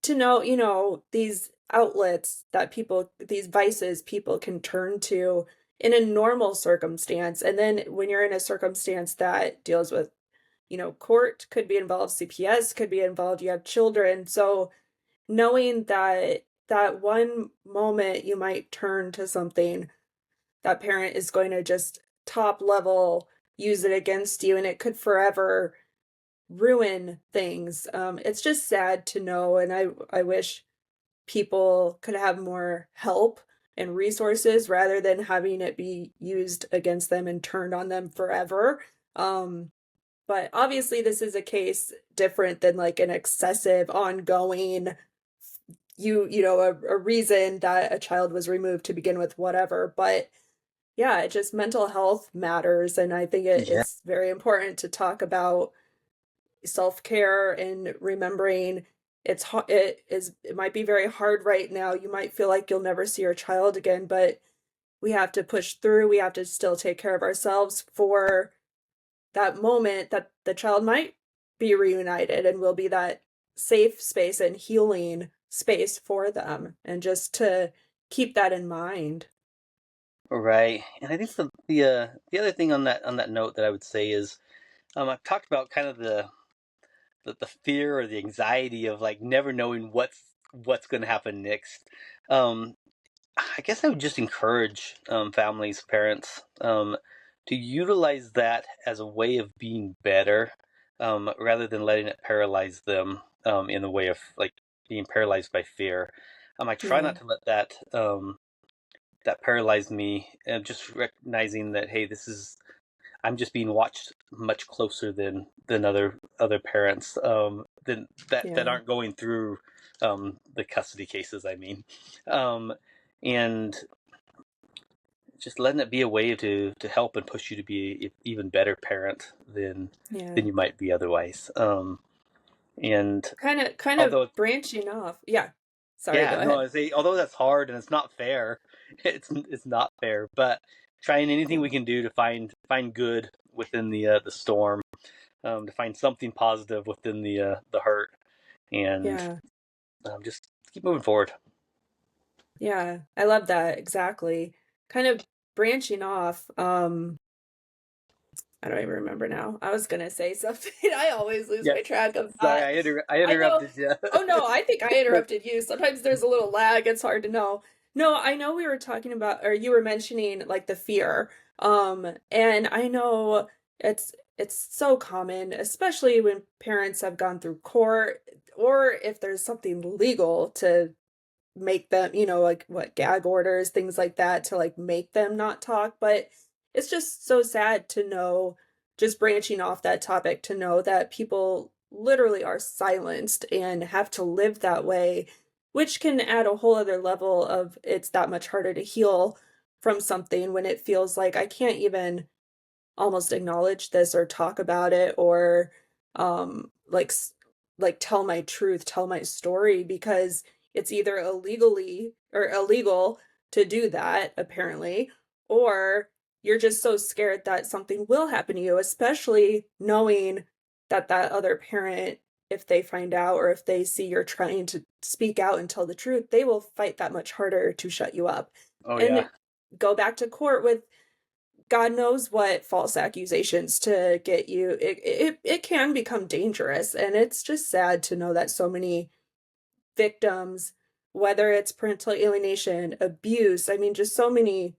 S1: to know, these outlets that people, these vices people can turn to in a normal circumstance. And then when you're in a circumstance that deals with, court could be involved, CPS could be involved, you have children. So knowing that that one moment you might turn to something, that parent is going to just top level use it against you and it could forever ruin things. It's just sad to know, and I wish people could have more help and resources rather than having it be used against them and turned on them forever. Um, But obviously this is a case different than like an excessive ongoing a reason that a child was removed to begin with, whatever. But yeah, it just mental health matters, and I think
S2: Yeah.
S1: it's very important to talk about self-care and remembering it might be very hard right now. You might feel like you'll never see your child again, but we have to push through. We have to still take care of ourselves for that moment that the child might be reunited, and will be that safe space and healing space for them, and just to keep that in mind.
S2: Right. And I think the other thing on that note that I would say is, I've talked about kind of the fear or the anxiety of like never knowing what's going to happen next. Um, I guess I would just encourage families, parents, to utilize that as a way of being better, rather than letting it paralyze them, in the way of like being paralyzed by fear. I try
S1: Yeah,
S2: not to let that paralyze me, and just recognizing that, hey, this is I'm just being watched much closer than other parents, than that
S1: yeah,
S2: aren't going through the custody cases. I mean, um, and just letting it be a way to help and push you to be an even better parent
S1: yeah.
S2: than you might be otherwise. And
S1: Kind of
S2: although
S1: branching off. Yeah. Sorry,
S2: yeah,
S1: go
S2: no,
S1: ahead.
S2: I say although that's hard and it's not fair, it's not fair. But trying anything
S1: Yeah.
S2: we can do to find good within the storm, to find something positive within the hurt, and
S1: Yeah.
S2: just keep moving forward.
S1: Yeah. I love that. Exactly. Kind of branching off. I don't even remember now. I was gonna say something. I always lose
S2: Yeah,
S1: my track of
S2: sorry,
S1: thought.
S2: I
S1: I know.
S2: interrupted you.
S1: Oh no, I think I interrupted you. Sometimes there's a little lag. It's hard to know. No, I know we were talking about, or you were mentioning like the fear. And I know it's so common, especially when parents have gone through court, or if there's something legal to make them, like what gag orders, things like that, to like make them not talk. But it's just so sad to know, just branching off that topic, to know that people literally are silenced and have to live that way, which can add a whole other level of it's that much harder to heal from something when it feels like I can't even almost acknowledge this or talk about it, or like tell my truth, tell my story, because it's either illegally or illegal to do that apparently, or you're just so scared that something will happen to you, especially knowing that that other parent, if they find out or if they see you're trying to speak out and tell the truth, they will fight that much harder to shut you up
S2: Oh yeah.
S1: and go back to court with God knows what false accusations to get you. It can become dangerous, and it's just sad to know that so many victims, whether it's parental alienation, abuse, I mean, just so many.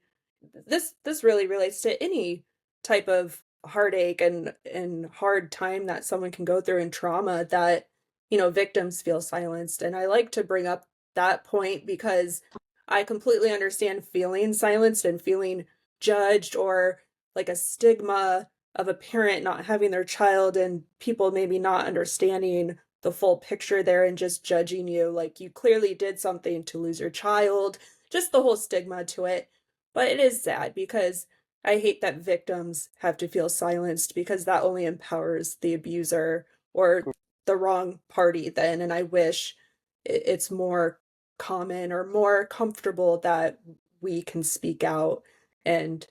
S1: This really relates to any type of heartache and hard time that someone can go through, and trauma, that victims feel silenced. And I like to bring up that point because I completely understand feeling silenced and feeling judged, or like a stigma of a parent not having their child, and people maybe not understanding the full picture there and just judging you like you clearly did something to lose your child, just the whole stigma to it. But it is sad because I hate that victims have to feel silenced, because that only empowers the abuser or the wrong party then. And I wish it's more common or more comfortable that we can speak out and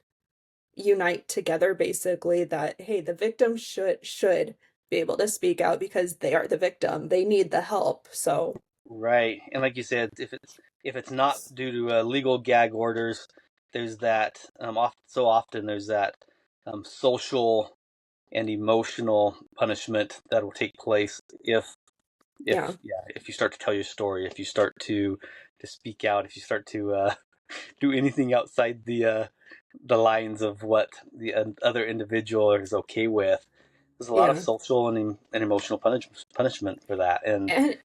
S1: unite together, basically, that hey, the victim should be able to speak out because they are the victim. They need the help. So
S2: Right, and like you said, if it's not due to legal gag orders, there's that, so often there's that social and emotional punishment that will take place
S1: yeah,
S2: if you start to tell your story, if you start to speak out, if you start to do anything outside the lines of what the other individual is okay with. There's a lot of
S1: yeah.
S2: social and emotional punishment for that, and
S1: And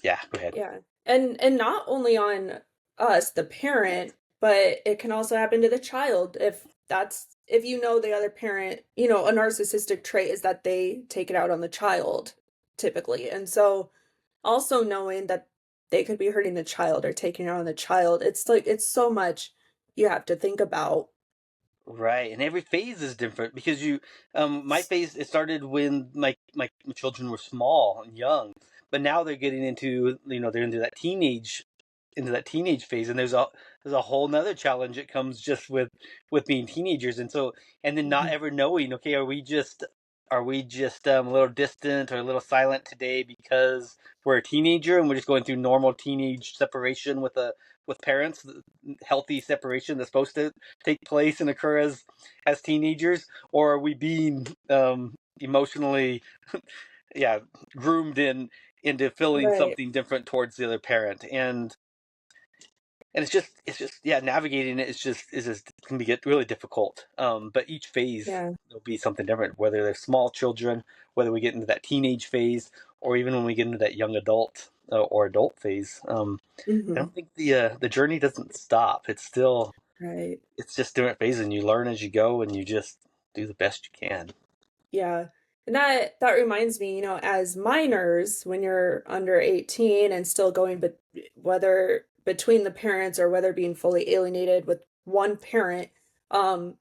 S2: yeah, go ahead.
S1: yeah. And not only on us, the parent, but it can also happen to the child if that's if you know the other parent, you know, a narcissistic trait is that they take it out on the child typically. And so also knowing that they could be hurting the child or taking it out on the child, it's like it's so much you have to think about.
S2: Right, and every phase is different because my phase, it started when my children were small and young, but now they're getting into, they're into that teenage phase, and there's a whole nother challenge that comes just with being teenagers, and then not
S1: Mhm.
S2: ever knowing, okay, are we just a little distant or a little silent today because we're a teenager and we're just going through normal teenage separation with parents, healthy separation that's supposed to take place and occur as teenagers, or are we being emotionally, yeah, groomed into feeling
S1: Right.
S2: something different towards the other parent, and it's just yeah, navigating it is just can be get really difficult. But each phase
S1: Yeah.
S2: will be something different, whether they're small children, whether we get into that teenage phase, or even when we get into that young adult or adult phase. I
S1: Hmm.
S2: don't think the journey doesn't stop.
S1: Right.
S2: It's just different phases, and you learn as you go, and you just do the best you can.
S1: Yeah. And that reminds me, you know, as minors, when you're under 18 and still going, but whether between the parents or whether being fully alienated with one parent, um,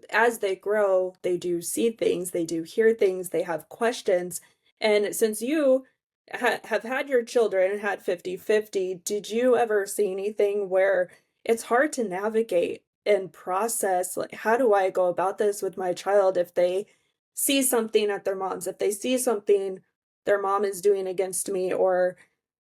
S1: as they grow, they do see things, they do hear things, they have questions. And since you have had your children and had 50-50, did you ever see anything where it's hard to navigate and process, like, how do I go about this with my child if they see something at their mom's, if they see something their mom is doing against me, or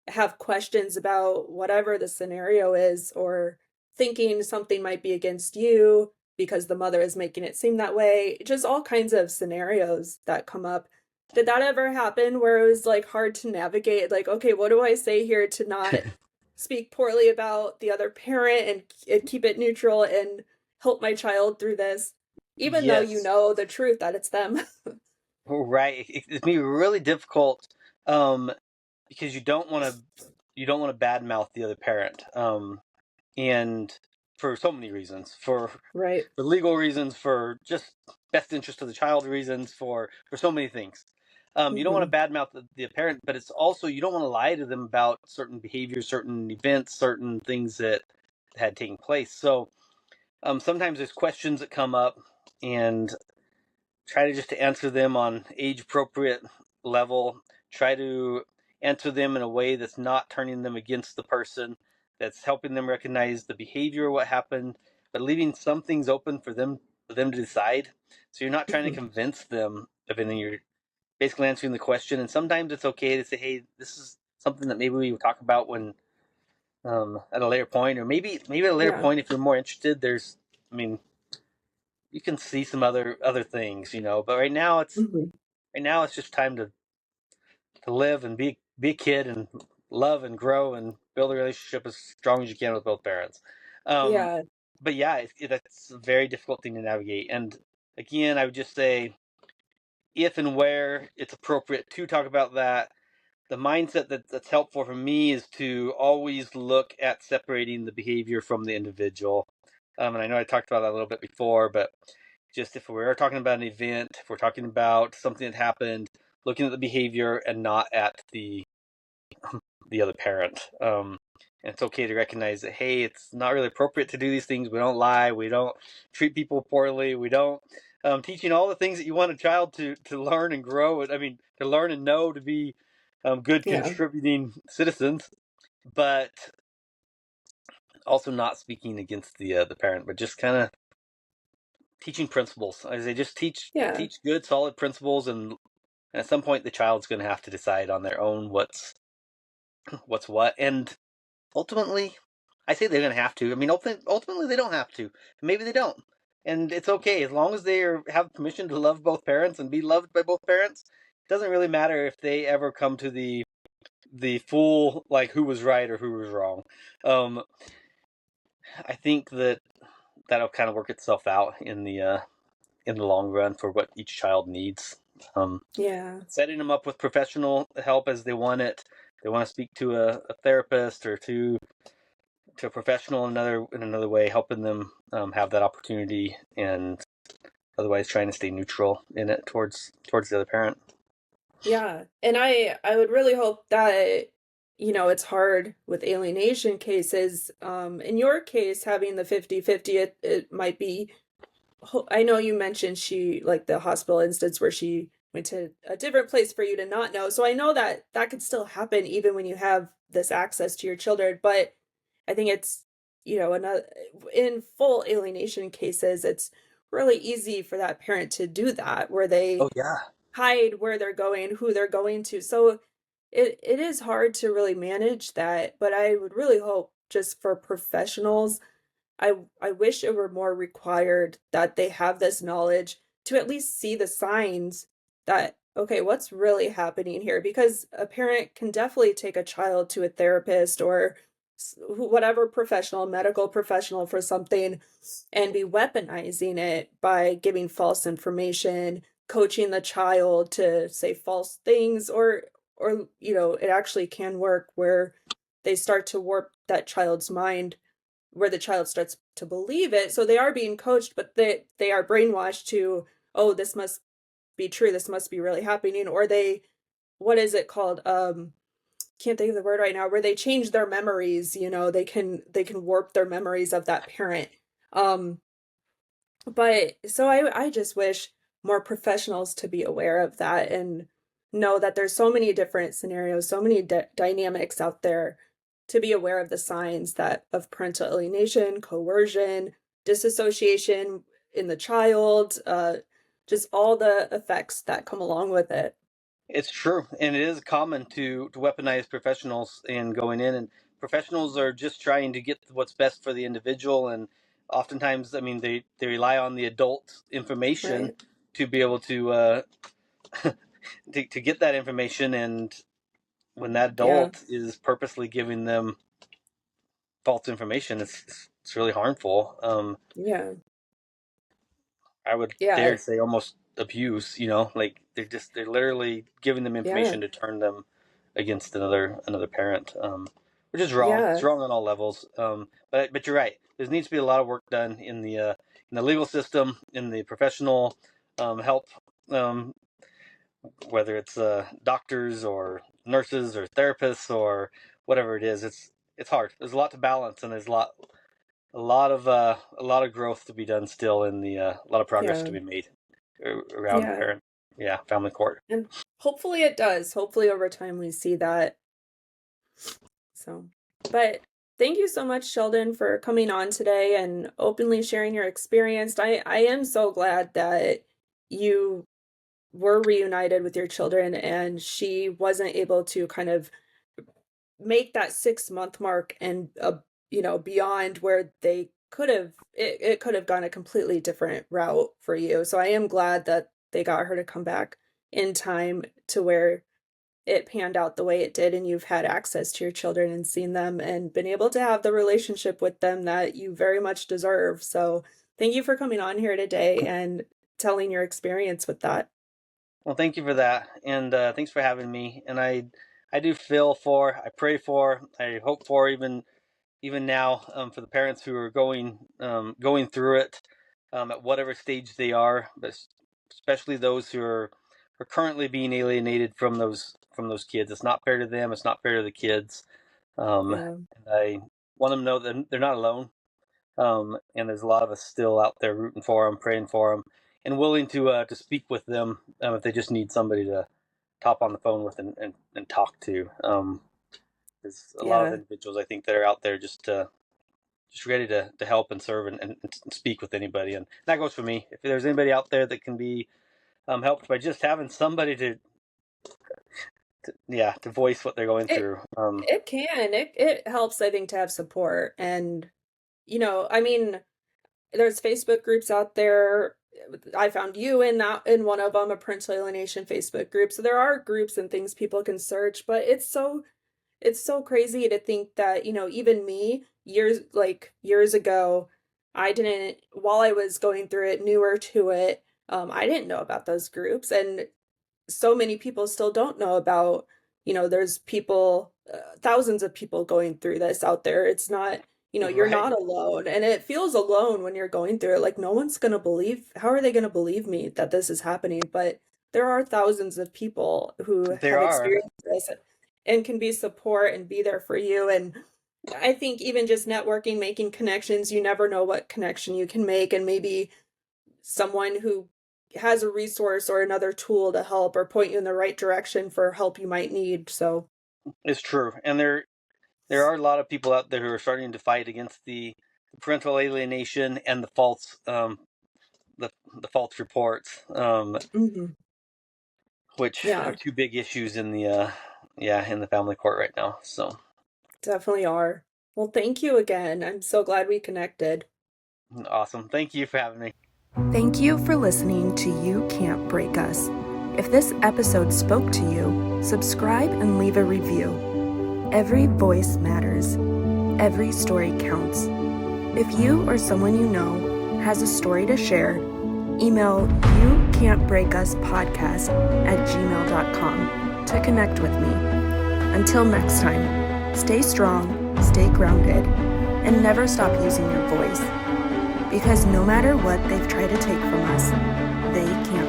S1: have questions about whatever the scenario is, or thinking something might be against you because the mother is making it seem that way. Just all kinds of scenarios that come up. Did that ever happen where it was like hard to navigate? Like, okay, what do I say here to not speak poorly about the other parent and keep it neutral and help my child through this, even though you
S2: Yes,
S1: know the truth that it's them?
S2: right. It's gonna be really difficult, um, because you don't want to badmouth the other parent, and for so many reasons,
S1: Right.
S2: for legal reasons, for just best interest of the child reasons, for so many things. You don't want
S1: Hmm.
S2: to badmouth the parent, but it's also, you don't want to lie to them about certain behaviors, certain events, certain things that had taken place. So sometimes there's questions that come up, and try to just to answer them on age appropriate level. Try to answer them in a way that's not turning them against the person, that's helping them recognize the behavior, what happened, but leaving some things open for them to decide. So you're not trying to
S1: Hmm.
S2: convince them of anything. You're basically answering the question. And sometimes it's okay to say, hey, this is something that maybe we would talk about when at a later point, or maybe at a later
S1: Yeah.
S2: point if you're more interested. I mean, you can see some other things, but
S1: Hmm.
S2: right now it's just time to live and be a kid and love and grow and build a relationship as strong as you can with both parents. Um,
S1: Yeah.
S2: but yeah, that's a very difficult thing to navigate. And again, I would just say, if and where it's appropriate to talk about that, the mindset that's helpful for me is to always look at separating the behavior from the individual. And I know I talked about that a little bit before, but just if we're talking about an event, if we're talking about something that happened, looking at the behavior and not at the other parent. And it's okay to recognize that, hey, it's not really appropriate to do these things. We don't lie. We don't treat people poorly. We don't, teaching all the things that you want a child to learn and grow. I mean, to learn and know, to be good
S1: Yeah.
S2: contributing citizens, but also not speaking against the parent, but just kind of teaching principles. I say just teach
S1: Yeah.
S2: teach good, solid principles, and at some point the child's going to have to decide on their own what's what. And ultimately, I say they're going to have to. I mean, ultimately they don't have to. Maybe they don't, and it's okay as long as have permission to love both parents and be loved by both parents. It doesn't really matter if they ever come to the full, like, who was right or who was wrong. Um, I think that'll kind of work itself out in the long run for what each child needs. Um,
S1: Yeah.
S2: Setting them up with professional help as they want it. They want to speak to a therapist or to a professional in another way, helping them have that opportunity, and otherwise trying to stay neutral in it towards the other parent.
S1: Yeah. And I would really hope that, it's hard with alienation cases. In your case, having the 50-50, it might be, I know you mentioned like the hospital instance where she went to a different place for you to not know. So I know that that could still happen even when you have this access to your children. But I think it's, another, in full alienation cases, it's really easy for that parent to do that, where
S2: Oh
S1: they
S2: yeah,
S1: hide where they're going, who they're going to. So it is hard to really manage that. But I would really hope, just for professionals, I wish it were more required that they have this knowledge to at least see the signs that, okay, what's really happening here? Because a parent can definitely take a child to a therapist or whatever professional, medical professional, for something, and be weaponizing it by giving false information, coaching the child to say false things, or it actually can work where they start to warp that child's mind, where the child starts to believe it. So they are being coached, but they are brainwashed to, oh, this must be true, this must be really happening. Or they, what is it called, can't think of the word right now, where they change their memories. They can warp their memories of that parent. um but so I just wish more professionals to be aware of that and know that there's so many different scenarios, so many dynamics out there, to be aware of the signs that of parental alienation, coercion, disassociation in the child, just all the effects that come along with it.
S2: it's true, and it is common to weaponize professionals and going in, and professionals are just trying to get what's best for the individual, and oftentimes, I mean, they rely on the adult information
S1: Right.
S2: to be able to to get that information, and when that
S1: Yeah.
S2: adult is purposely giving them false information, it's really harmful.
S1: Yeah.
S2: I would dare
S1: Yeah.
S2: to say almost abuse. Like they're literally giving them
S1: Yeah.
S2: information to turn them against another parent, which is wrong. It's
S1: Yeah.
S2: wrong on all levels. But you're right. There needs to be a lot of work done in the legal system, in the professional help, um, whether it's doctors or nurses or therapists or whatever it is. It's hard. There's a lot to balance, and there's a lot of growth to be done still, in the a lot of progress
S1: Yeah.
S2: to be made around
S1: Yeah.
S2: family court.
S1: And hopefully it does. Hopefully over time we see that. So, but thank you so much, Sheldon, for coming on today and openly sharing your experience. I am so glad that you were reunited with your children and she wasn't able to kind of make that 6 month mark and beyond, where they could have, it could have gone a completely different route for you. So I am glad that they got her to come back in time to where it panned out the way it did, and you've had access to your children and seen them and been able to have the relationship with them that you very much deserve. So thank you for coming on here today and telling your experience with that.
S2: Well, thank you for that, and thanks for having me. And I do feel for, I pray for, I hope for, even now, for the parents who are going through it, at whatever stage they are, but especially those who are currently being alienated from those kids. It's not fair to them. It's not fair to the kids.
S1: Yeah.
S2: And I want them to know that they're not alone. And there's a lot of us still out there rooting for them, praying for them, and willing to speak with them, if they just need somebody to top on the phone with and talk to. There's a lot of
S1: Yeah.
S2: individuals, I think, that are out there just ready to help and serve and speak with anybody, and that goes for me. If there's anybody out there that can be helped by just having somebody to voice what they're going
S1: It
S2: through.
S1: it can. It helps, I think, to have support. And I mean, there's Facebook groups out there. I found you in one of them, a parental alienation Facebook group. So there are groups and things people can search, but it's so crazy to think that, even me, years ago, I didn't, while I was going through it, newer to it, I didn't know about those groups. And so many people still don't know about, there's people, thousands of people going through this out there. It's not, you're
S2: Right.
S1: not alone. And it feels alone when you're going through it. Like, no one's going to believe, how are they going to believe me that this is happening? But there are thousands of people who
S2: There
S1: have
S2: are.
S1: experienced this and can be support and be there for you. And I think even just networking, making connections, you never know what connection you can make. And maybe someone who has a resource or another tool to help or point you in the right direction for help you might need. So,
S2: It's true. And there are a lot of people out there who are starting to fight against the parental alienation and the false reports,
S1: mhm.
S2: which are
S1: Yeah,
S2: two big issues in the family court right now. So
S1: definitely are. Well, thank you again. I'm so glad we connected.
S2: awesome. Thank you for having me.
S1: Thank you for listening to You Can't Break Us. If this episode spoke to you, subscribe and leave a review. Every voice matters. Every story counts. If you or someone you know has a story to share, email youcan'tbreakuspodcast@gmail.com to connect with me. Until next time, stay strong, stay grounded, and never stop using your voice. Because no matter what they've tried to take from us, they can't